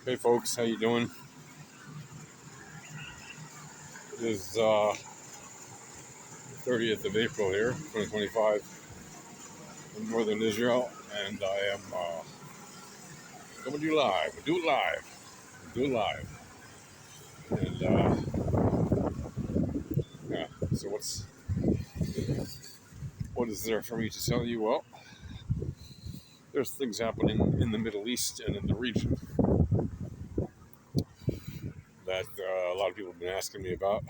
Hey folks, how you doing? It is 30th of April here, 2025, in northern Israel, and I am coming to you live. Do it live. And yeah, so what is there for me to tell you? Well, there's things happening in the Middle East and in the region that a lot of people have been asking me about.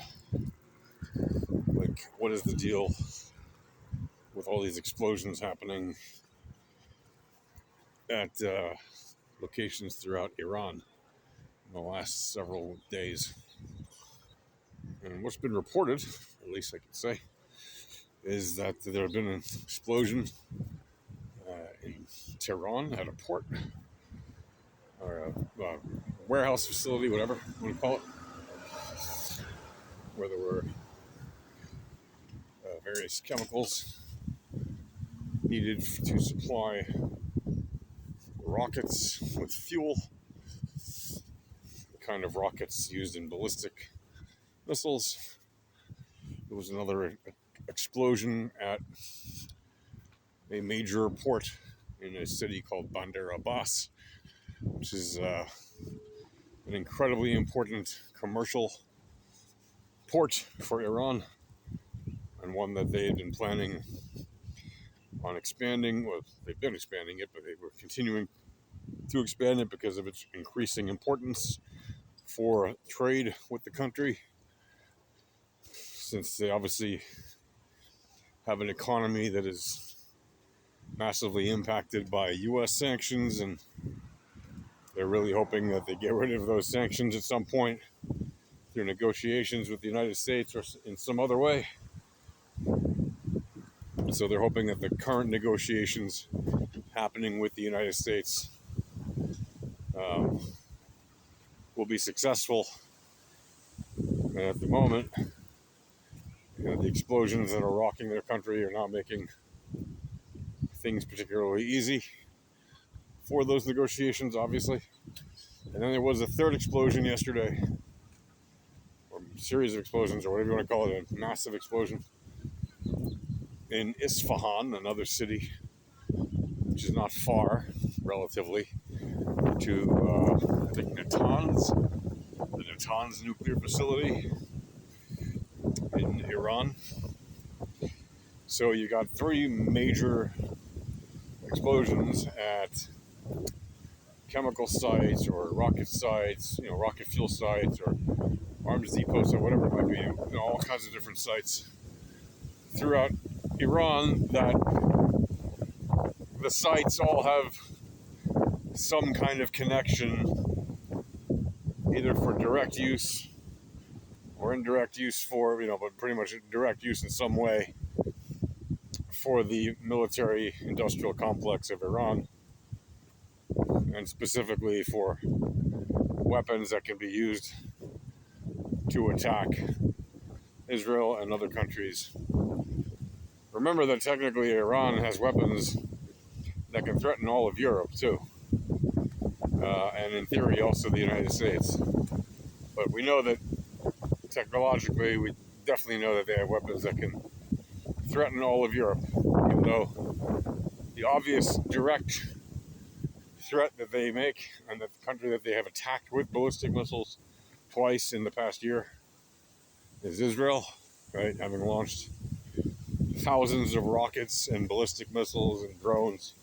Like, what is the deal with all these explosions happening at locations throughout Iran in the last several days? And what's been reported, at least I can say, is that there have been an explosion in Tehran at a port or a warehouse facility, whatever you want to call it, where there were various chemicals needed to supply rockets with fuel, the kind of rockets used in ballistic missiles. There was another explosion at a major port in a city called Bandar Abbas, which is an incredibly important commercial port for Iran, and one that they had been planning on expanding. Well, they've been expanding it, but they were continuing to expand it because of its increasing importance for trade with the country, since they obviously have an economy that is massively impacted by U.S. sanctions, and they're really hoping that they get rid of those sanctions at some point through negotiations with the United States or in some other way. So they're hoping that the current negotiations happening with the United States um, will be successful. And at the moment, the explosions that are rocking their country are not making things particularly easy for those negotiations, obviously. And then there was a third explosion yesterday, or series of explosions, or whatever you want to call it, a massive explosion in Isfahan, another city which is not far, relatively, to I think the Natanz nuclear facility in Iran. So you got three major explosions at chemical sites or rocket sites, rocket fuel sites or arms depots or whatever it might be, all kinds of different sites throughout Iran, that the sites all have some kind of connection, either for direct use or indirect use for, but pretty much direct use in some way for the military industrial complex of Iran, and specifically for weapons that can be used to attack Israel and other countries. Remember that technically Iran has weapons that can threaten all of Europe too, and in theory also the United States. But we know that technologically, we definitely know that they have weapons that can threaten all of Europe, even though the obvious direct threat that they make, and the country that they have attacked with ballistic missiles twice in the past year, is Israel, right? Having launched thousands of rockets and ballistic missiles and drones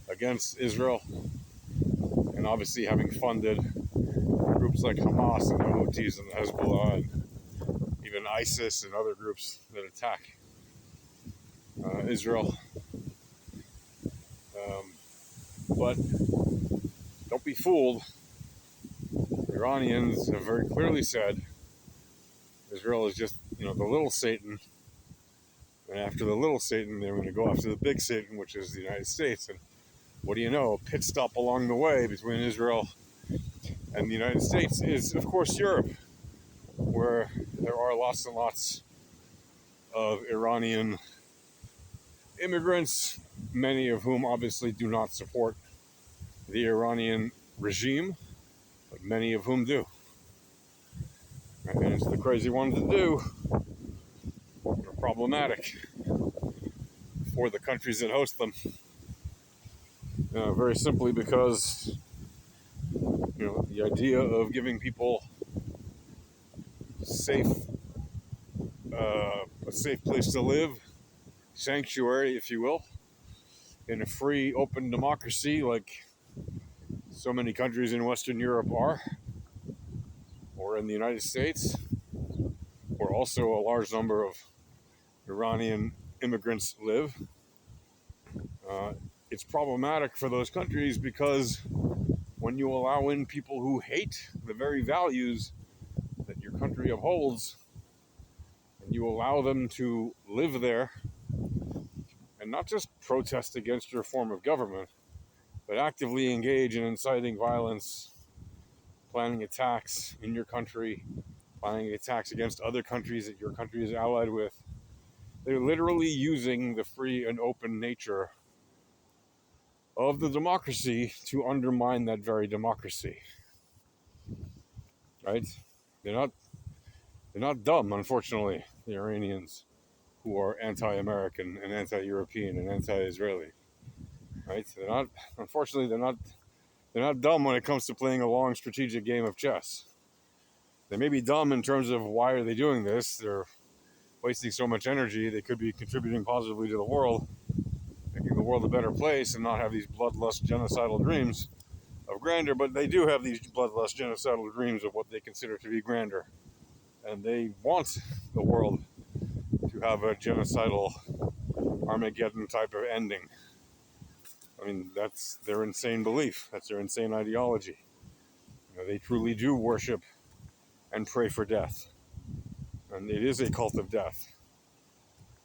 against Israel, and obviously having funded groups like Hamas and the Houthis and the Hezbollah and even ISIS and other groups that attack Israel. But don't be fooled. The Iranians have very clearly said Israel is just, the little Satan. And after the little Satan, they're going to go after the big Satan, which is the United States. And what do you know? A pit stop along the way between Israel and the United States is, of course, Europe, where there are lots and lots of Iranian immigrants, many of whom obviously do not support the Iranian regime. but many of whom do. And it's the crazy ones that do that are problematic for the countries that host them. Very simply because the idea of giving people safe, a safe place to live, sanctuary, if you will, in a free, open democracy like so many countries in Western Europe are, or in the United States, where also a large number of Iranian immigrants live. It's problematic for those countries because when you allow in people who hate the very values that your country upholds, and you allow them to live there and not just protest against your form of government, but actively engage in inciting violence, planning attacks in your country, planning attacks against other countries that your country is allied with. They're literally using the free and open nature of the democracy to undermine that very democracy. Right? They're not dumb, unfortunately, the Iranians who are anti-American and anti-European and anti-Israeli. Right? Unfortunately, they're not dumb when it comes to playing a long strategic game of chess. They may be dumb in terms of why are they doing this. They're wasting so much energy. They could be contributing positively to the world, making the world a better place, and not have these bloodlust genocidal dreams of grandeur. But they do have these bloodlust genocidal dreams of what they consider to be grandeur. And they want the world to have a genocidal Armageddon type of ending. I mean, that's their insane belief. That's their insane ideology. They truly do worship and pray for death. And it is a cult of death.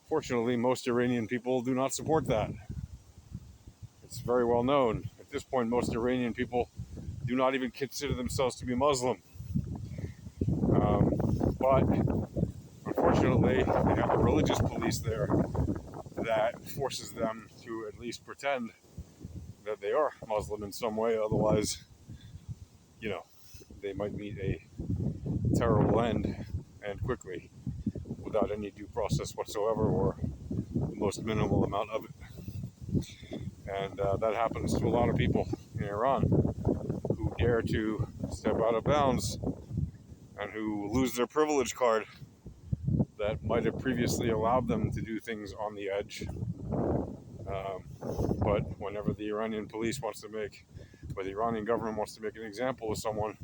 Fortunately, most Iranian people do not support that. It's very well known. At this point, most Iranian people do not even consider themselves to be Muslim. But unfortunately, they have a religious police there that forces them to at least pretend that they are Muslim in some way. Otherwise, they might meet a terrible end, and quickly, without any due process whatsoever or the most minimal amount of it. And that happens to a lot of people in Iran who dare to step out of bounds and who lose their privilege card that might have previously allowed them to do things on the edge. But whenever the Iranian police wants to make, or the Iranian government wants to make an example of someone,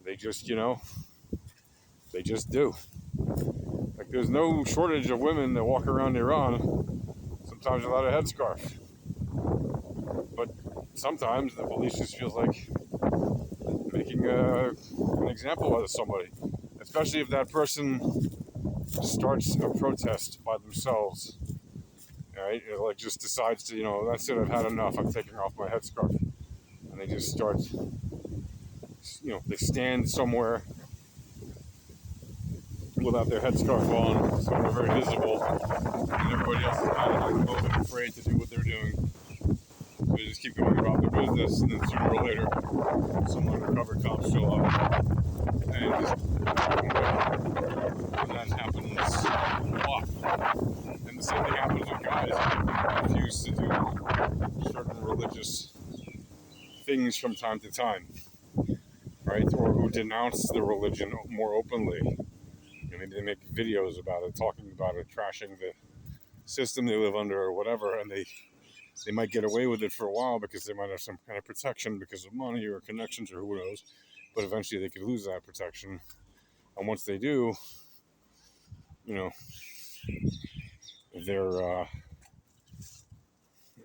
they just do. Like, there's no shortage of women that walk around Iran, sometimes without a headscarf. But sometimes the police just feels like making an example out of somebody, especially if that person starts a protest by themselves. Right? It like just decides to, that's it, I've had enough, I'm taking off my headscarf. And they just start, they stand somewhere without their headscarf on, somewhere very visible, and everybody else is kind of like a little bit afraid to do what they're doing. So they just keep going about their business, and then sooner or later, some undercover cops show up, and just and that happens a lot. And the same thing happens with guys who refuse to do certain religious things from time to time, right? Or who denounce the religion more openly. Maybe they make videos about it, talking about it, trashing the system they live under or whatever, and they might get away with it for a while because they might have some kind of protection because of money or connections or who knows, but eventually they could lose that protection. And once they do,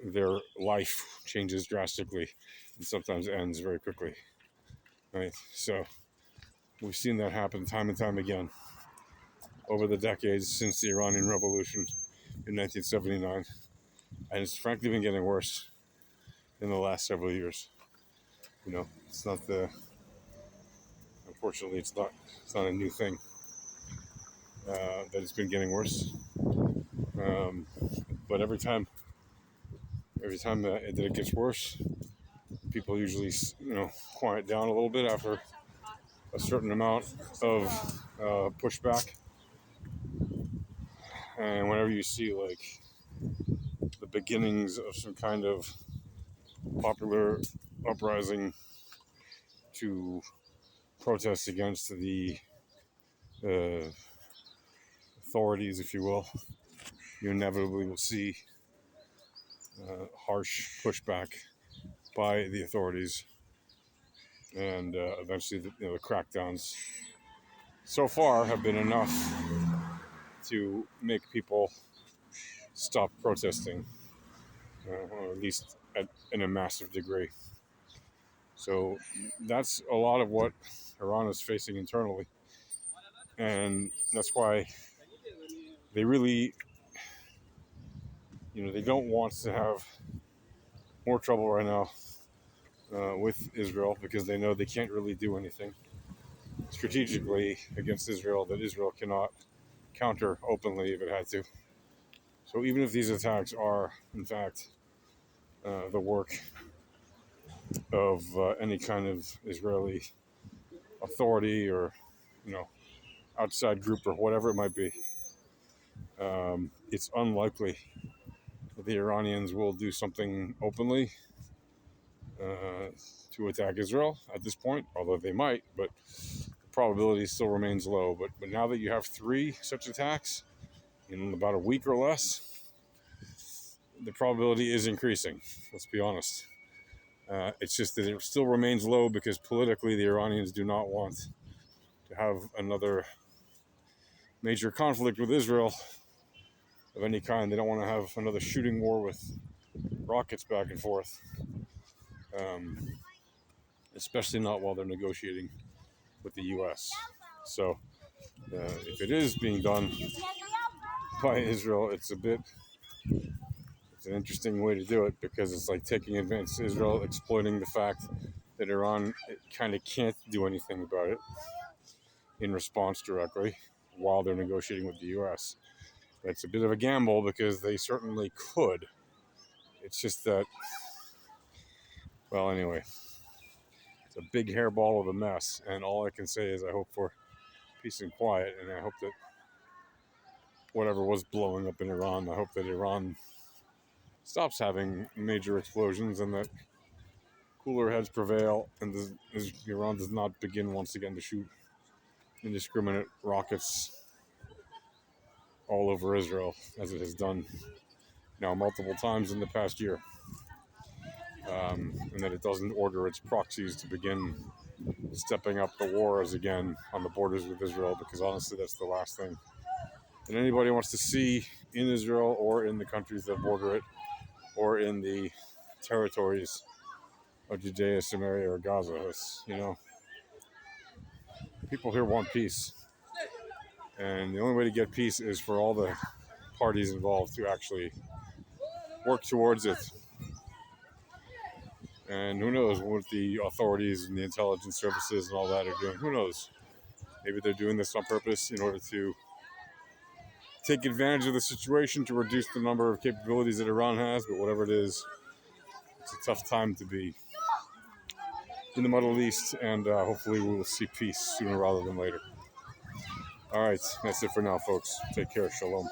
their life changes drastically and sometimes ends very quickly, right? So we've seen that happen time and time again over the decades since the Iranian Revolution in 1979, and it's frankly been getting worse in the last several years. It's not unfortunately, it's not a new thing that it's been getting worse. But every time that it gets worse, people usually, quiet down a little bit after a certain amount of pushback. And whenever you see like the beginnings of some kind of popular uprising to protest against the uh, authorities, if you will, you inevitably will see harsh pushback by the authorities, and eventually the crackdowns so far have been enough to make people stop protesting, or at least in a massive degree. So that's a lot of what Iran is facing internally, and that's why they really, they don't want to have more trouble right now with Israel, because they know they can't really do anything strategically against Israel that Israel cannot counter openly if it had to. So even if these attacks are, in fact, the work of any kind of Israeli authority or, outside group or whatever it might be, it's unlikely that the Iranians will do something openly to attack Israel at this point, although they might, but the probability still remains low. But now that you have 3 such attacks in about a week or less, the probability is increasing. Let's be honest. It's just that it still remains low because politically the Iranians do not want to have another major conflict with Israel of any kind. They don't want to have another shooting war with rockets back and forth, especially not while they're negotiating with the U.S. So if it is being done by Israel, it's an interesting way to do it, because it's like taking advantage of Israel, exploiting the fact that Iran kind of can't do anything about it in response directly while they're negotiating with the U.S. It's a bit of a gamble because they certainly could. It's just that, well, anyway, it's a big hairball of a mess, and all I can say is I hope for peace and quiet, and I hope that whatever was blowing up in Iran, I hope that Iran stops having major explosions and that cooler heads prevail, and Iran does not begin once again to shoot indiscriminate rockets all over Israel, as it has done now multiple times in the past year, and that it doesn't order its proxies to begin stepping up the wars again on the borders with Israel, because honestly, that's the last thing that anybody wants to see in Israel or in the countries that border it or in the territories of Judea, Samaria, or Gaza. People here want peace, and the only way to get peace is for all the parties involved to actually work towards it. And who knows what the authorities and the intelligence services and all that are doing? Who knows? Maybe they're doing this on purpose in order to take advantage of the situation to reduce the number of capabilities that Iran has. But whatever it is, it's a tough time to be in the Middle East, and hopefully we will see peace sooner rather than later. All right, that's it for now, folks. Take care. Shalom.